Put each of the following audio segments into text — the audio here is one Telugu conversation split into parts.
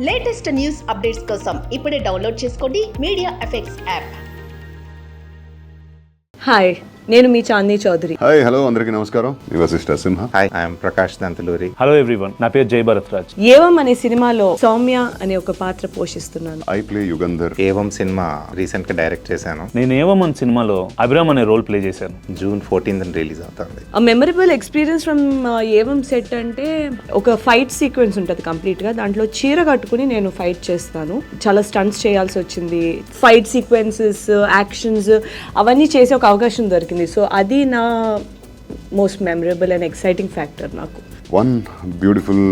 లేటెస్ట్ న్యూస్ అప్డేట్స్ కోసం ఇప్పుడే డౌన్లోడ్ చేసుకోండి మీడియా ఎఫెక్ట్స్ యాప్. హాయ్, నేను మీ చాందీ చౌదరి. హాయ్, హలో, అందరికీ నమస్కారం. మీ Vasishta Simha. Hi, I'm Prakash Dantaluri. Hello everyone, నా పేరు జై భరత్ రాజ్. ఏవం అనే సినిమాలో సౌమ్య అనే ఒక పాత్ర పోషిస్తున్నాను. I play Yugandhar. Evam cinema recent గా డైరెక్ట్ చేశాను. నేను ఏవమన్ సినిమాలో అభిరామ్ అనే రోల్ ప్లే చేశాను. జూన్ 14th రిలీజ్ అవుతుంది. ఆ memorable experience from Evam set అంటే ఒక ఫైట్ సీక్వెన్స్ ఉంటుంది కంప్లీట్ గా. దాంట్లో చీర కట్టుకుని నేను ఫైట్ చేస్తాను. చాలా స్టంట్స్ చేయాల్సి వచ్చింది. ఫైట్ సీక్వెన్సెస్, యాక్షన్స్ అవన్నీ చేసే ఒక అవకాశం దొరికింది. సో అది నా most memorable and exciting factor నాకు. One beautiful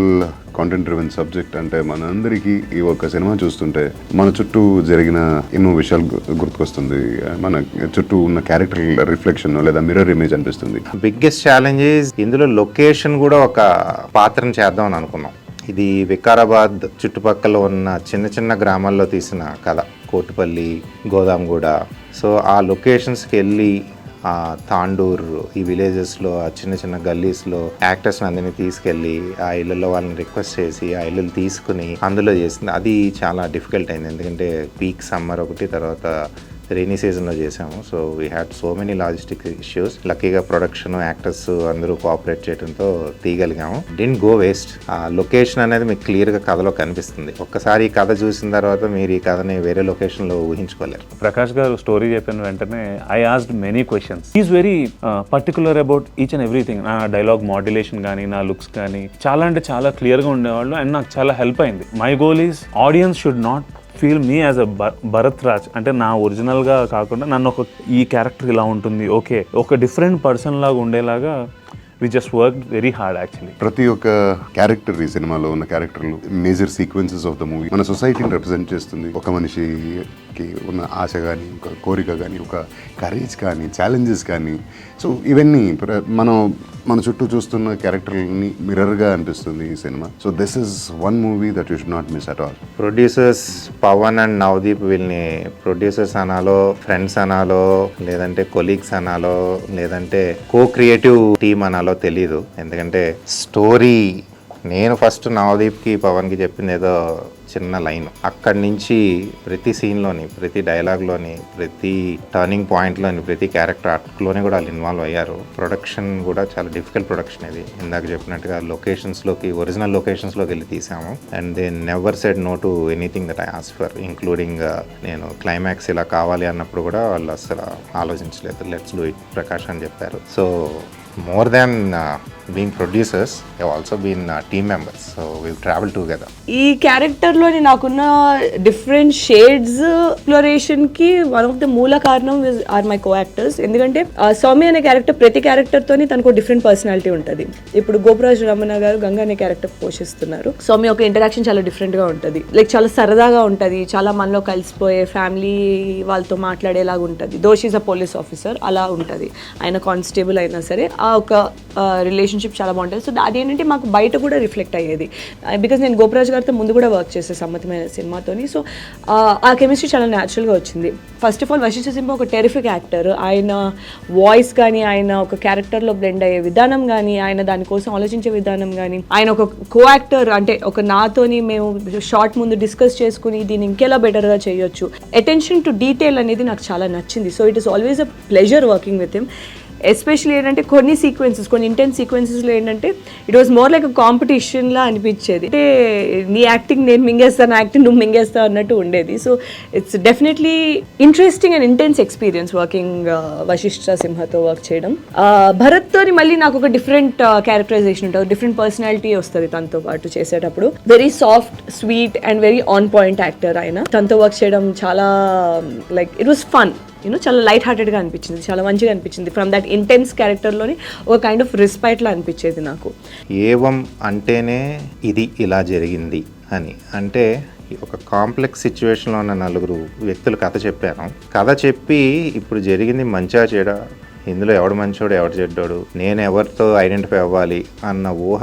content driven subject. అంటే మనందరికీ ఈ ఒక్క సినిమా చూస్తుంటే మన చుట్టూ జరిగిన ఎన్నో విషయాలు గుర్తుకొస్తుంది. మన చుట్టూ ఉన్న క్యారెక్టర్ రిఫ్లెక్షన్ లేదా మిర్రర్ ఇమేజ్ అనిపిస్తుంది. బిగ్గెస్ట్ ఛాలెంజ్ ఇందులో లొకేషన్ కూడా ఒక పాత్రను చేద్దాం అని అనుకున్నాం. ఇది వికారాబాద్ చుట్టుపక్కల ఉన్న చిన్న చిన్న గ్రామాల్లో తీసిన కథ. కోటిపల్లి, గోదాంగూడ. సో ఆ లొకేషన్స్కి వెళ్ళి ఆ తాండూర్, ఈ విలేజెస్లో, ఆ చిన్న చిన్న గల్లీస్లో యాక్టర్స్ని అందరినీ తీసుకెళ్ళి ఆ ఇళ్ళల్లో వాళ్ళని రిక్వెస్ట్ చేసి ఆ ఇళ్ళు తీసుకుని అందులో చేసింది. అది చాలా డిఫికల్ట్ అయింది. ఎందుకంటే పీక్ సమ్మర్ ఒకటి, తర్వాత రైనీ సీజన్లో చేసాము. So we had so many logistic issues. లక్కీగా ప్రొడక్షన్, యాక్టర్స్ అందరూ కోఆపరేట్ చేయడంతో తీయగలిగాము. Didn't go waste. ఆ లొకేషన్ అనేది మీకు క్లియర్గా కథలో కనిపిస్తుంది. ఒక్కసారి ఈ కథ చూసిన తర్వాత మీరు ఈ కథని వేరే లొకేషన్లో ఊహించుకోలేరు. ప్రకాష్ గారు స్టోరీ చెప్పిన వెంటనే I asked many questions. Is very particular about each and everything. నా డైలాగ్ మాడ్యులేషన్ కానీ, నా లుక్స్ కానీ చాలా అంటే చాలా క్లియర్గా ఉండేవాళ్ళు. అండ్ నాకు చాలా హెల్ప్ అయింది. My goal is audience should not feel me as a Bharat Raj. అంటే నా ఒరిజినల్గా కాకుండా నన్ను ఈ క్యారెక్టర్ ఇలా ఉంటుంది, ఓకే, ఒక డిఫరెంట్ పర్సన్ లాగా ఉండేలాగా we just work very hard actually. ప్రతి ఒక్క క్యారెక్టర్, ఈ సినిమాలో ఉన్న క్యారెక్టర్లు major sequences of the movie మన సొసైటీని రిప్రజెంట్ చేస్తుంది. ఒక మనిషికి ఉన్న ఆశ కానీ, ఒక కోరిక కానీ, ఒక కరేజ్ కానీ, ఛాలెంజెస్ కానీ. సో ఇవన్నీ మన చుట్టూ చూస్తున్న క్యారెక్టర్ని మిర్రర్గా అనిపిస్తుంది ఈ సినిమా. So this is one movie that you should not miss at all. Producers Pavan and Navdeep, వీళ్ళని ప్రొడ్యూసర్స్ అనాలో, ఫ్రెండ్స్ అనాలో, లేదంటే కొలీగ్స్ అనాలో, లేదంటే కో క్రియేటివ్ టీమ్ అనాలో తెలీదు. ఎందుకంటే స్టోరీ నేను ఫస్ట్ నవదీప్కి, పవన్కి చెప్పింది ఏదో చిన్న లైన్. అక్కడి నుంచి ప్రతి సీన్లోని, ప్రతి డైలాగ్లోని, ప్రతి టర్నింగ్ పాయింట్లోని, ప్రతి క్యారెక్టర్ ఆర్ట్లోని కూడా వాళ్ళు ఇన్వాల్వ్ అయ్యారు. ప్రొడక్షన్ కూడా చాలా డిఫికల్ట్ ప్రొడక్షన్ ఇది. ఇందాక చెప్పినట్టుగా లొకేషన్స్లోకి, ఒరిజినల్ లొకేషన్స్లోకి వెళ్ళి తీసాము. And they never said no to anything that I ask for, including నేను క్లైమాక్స్ ఇలా కావాలి అన్నప్పుడు కూడా వాళ్ళు అసలు ఆలోచించలేదు. లెట్స్ డూ ఇట్ ప్రకాష్ అని చెప్పారు. So more than being producers, they have also been team members, so we've traveled together. ఈ క్యారెక్టర్లోని నాకున్న డిఫరెంట్ షేడ్స్ ఎక్స్ప్లోరేషన్కి వన్ ఆఫ్ ద మూల కారణం ఆర్ మై కో యాక్టర్స్. ఎందుకంటే సౌమ్య అనే క్యారెక్టర్, ప్రతి క్యారెక్టర్తోని తనకు డిఫరెంట్ పర్సనాలిటీ ఉంటుంది. ఇప్పుడు గోపరాజు రమణ గారు గంగా అనే క్యారెక్టర్ పోషిస్తున్నారు. సౌమ్య ఒక ఇంటరాక్షన్ చాలా డిఫరెంట్గా ఉంటుంది. లైక్ చాలా సరదాగా ఉంటుంది, చాలా మనలో కలిసిపోయే ఫ్యామిలీ వాళ్ళతో మాట్లాడేలాగా ఉంటుంది. దోష్ ఈజ్ అ పోలీస్ ఆఫీసర్, అలా ఉంటుంది. ఆయన కానిస్టేబుల్ అయినా సరే ఆ ఒక రిలేషన్షిప్ చాలా బాగుంటుంది. సో అదేంటంటే మాకు బయట కూడా రిఫ్లెక్ట్ అయ్యేది. బికాజ్ నేను గోపరాజ్ గారితో ముందు కూడా వర్క్ చేసే సమ్మతమైన సినిమాతోని. సో ఆ కెమిస్ట్రీ చాలా న్యాచురల్గా వచ్చింది. ఫస్ట్ ఆఫ్ ఆల్ వశిష్ఠ సింహ ఒక టెరిఫిక్ యాక్టర్. ఆయన వాయిస్ కానీ, ఆయన ఒక క్యారెక్టర్లో బ్లెండ్ అయ్యే విధానం కానీ, ఆయన దానికోసం ఆలోచించే విధానం కానీ, ఆయన ఒక కో యాక్టర్ అంటే ఒక నాతోని మేము షార్ట్ ముందు డిస్కస్ చేసుకుని దీన్ని ఇంకెలా బెటర్గా చేయొచ్చు. అటెన్షన్ టు డీటెయిల్ అనేది నాకు చాలా నచ్చింది. So it is always a pleasure working with him. Especially ఏంటంటే కొన్ని ఇంటెన్స్ సీక్వెన్సెస్లో ఏంటంటే it was more like a కాంపిటీషన్లా అనిపించేది. అంటే నీ యాక్టింగ్ నేను మింగేస్తాను, యాక్టింగ్ నువ్వు మింగేస్తావు అన్నట్టు ఉండేది. So it's definitely interesting and intense experience working Vasishta సింహతో వర్క్ చేయడం. భరత్తోని మళ్ళీ నాకు ఒక డిఫరెంట్ క్యారెక్టరైజేషన్ ఉంటుంది, డిఫరెంట్ పర్సనాలిటీ వస్తుంది తనతో పాటు చేసేటప్పుడు. Very soft, sweet and very on point actor ఆయన. తనతో వర్క్ చేయడం చాలా లైక్ ఇట్ వాస్ ఫన్. చాలా లైట్ హార్టెడ్గా అనిపించింది, చాలా మంచిగా అనిపించింది. ఫ్రమ్ దట్ ఇంటెన్స్ క్యారెక్టర్లోని ఒక కైండ్ ఆఫ్ రెస్పెక్ట్లా అనిపించేది నాకు. ఏవం అంటేనే ఇది ఇలా జరిగింది అని. అంటే ఒక కాంప్లెక్స్ సిచ్యువేషన్లో ఉన్న నలుగురు వ్యక్తులు కథ చెప్పాను. కథ చెప్పి ఇప్పుడు జరిగింది మంచిగా చెడా, ఇందులో ఎవడు మంచోడు ఎవడు చెడ్డోడు, నేను ఎవరితో ఐడెంటిఫై అవ్వాలి అన్న ఊహ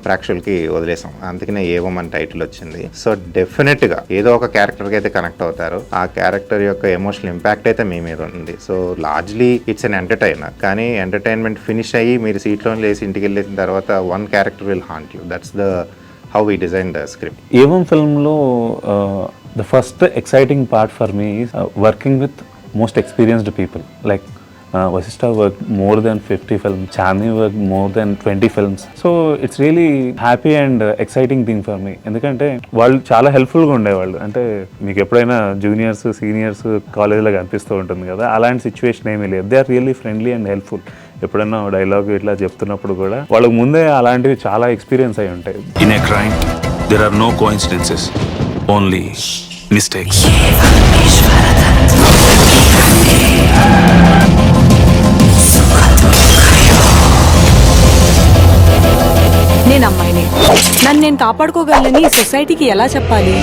ప్రేక్షకులకి వదిలేసాం. అందుకనే ఏవం అని టైటిల్ వచ్చింది. సో డెఫినెట్గా ఏదో ఒక క్యారెక్టర్కి అయితే కనెక్ట్ అవుతారు. ఆ క్యారెక్టర్ యొక్క ఎమోషనల్ ఇంపాక్ట్ అయితే మీ మీద ఉంది. So largely it's an entertainer. కానీ ఎంటర్టైన్మెంట్ ఫినిష్ అయ్యి మీరు సీట్లో లేసి ఇంటికి వెళ్ళేసిన తర్వాత one character will haunt you. That's the how we design the script. Evam ఫిల్మ్లో the first exciting part for me is working with most experienced people like Vasishtha worked more than 50 films, Chandni worked more than 20 films. So it's really happy and exciting thing for me. ఎందుకంటే వాళ్ళు చాలా హెల్ప్ఫుల్గా ఉండేవాళ్ళు. అంటే మీకు ఎప్పుడైనా జూనియర్స్ సీనియర్స్ కాలేజ్లో కనిపిస్తూ ఉంటుంది కదా, అలాంటి సిచ్యువేషన్ ఏమీ లేదు. They are really friendly and helpful. ఎప్పుడైనా డైలాగ్ ఇట్లా చెప్తున్నప్పుడు కూడా వాళ్ళకి ముందే అలాంటివి చాలా ఎక్స్పీరియన్స్ అయి ఉంటాయి. In a crime, there are no coincidences, only mistakes. నేను అమ్మాయిని, నన్ను నేను కాపాడుకోగలనని సొసైటీకి ఎలా చెప్పాలి?